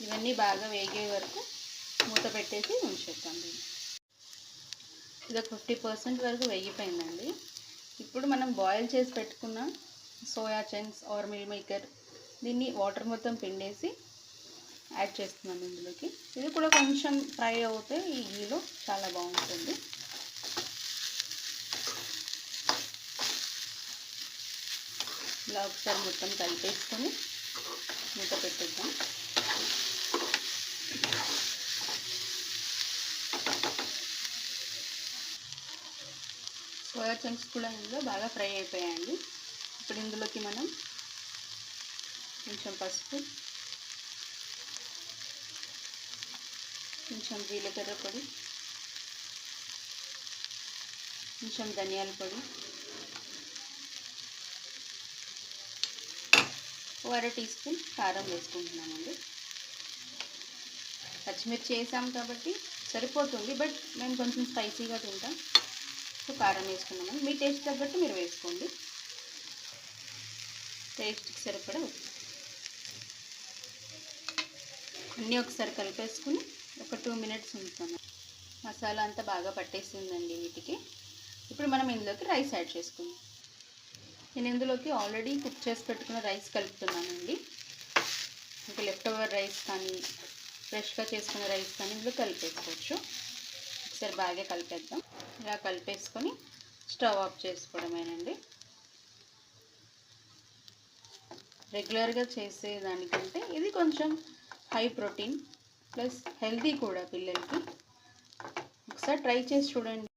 ఇవన్నీ బాగా వేగే వరకు మూత పెట్టేసి ఉంచేద్దాం. ఇది 50% వరకు వేగిపోయిందండి. ఇప్పుడు మనం బాయిల్ చేసి పెట్టుకున్న soya chunks or meal maker దీన్ని వాటర్ మొత్తం పిండేసి యాడ్ చేస్తున్నాను ఇందులోకి. ఇది కూడా కొంచెం ఫ్రై అవుతే ఈ గీలో చాలా బాగుంటుంది. ఇలా ఒకసారి మొత్తం కలిపేసుకొని మూత పెట్టేద్దాం. సోయా చంక్స్ కూడా ఇందులో బాగా ఫ్రై అయిపోయాయండి. ఇప్పుడు ఇందులోకి మనం కొంచెం పసుపు, కొంచెం జీలకర్ర పొడి, కొంచెం ధనియాల పొడి, 1/2 టీ స్పూన్ కారం వేసుకుంటున్నామండి. పచ్చిమిర్చి వేసాం కాబట్టి సరిపోతుంది, బట్ మేము కొంచెం స్పైసీగా తింటాం, సో కారం వేసుకున్నామని. మీ టేస్ట్ తగ్గట్టు మీరు వేసుకోండి. టేస్ట్కి సరిపడా అన్నీ ఒకసారి కలిపేసుకుని ఒక 2 మినిట్స్ ఉంచుతాను. మసాలా అంతా బాగా పట్టేసిందండి వీటికి. ఇప్పుడు మనం ఇందులోకి రైస్ యాడ్ చేసుకుందాం. నేను ఇందులోకి ఆల్రెడీ కుక్ చేసి పెట్టుకున్న రైస్ కలుపుతున్నానండి. ఇంకా లెఫ్ట్ ఓవర్ రైస్ కానీ ఫ్రెష్గా చేసుకున్న రైస్ కానీ ఇందులో కలిపేసుకోవచ్చు. ఒకసారి బాగా కలిపేద్దాం. ఇలా కలిపేసుకొని స్టవ్ ఆఫ్ చేసుకోవడమేనండి. రెగ్యులర్గా చేసేదానికంటే ఇది కొంచెం హై ప్రోటీన్ ప్లస్ హెల్తీ కూడా పిల్లలకి. ఒకసారి ట్రై చేసి చూడండి.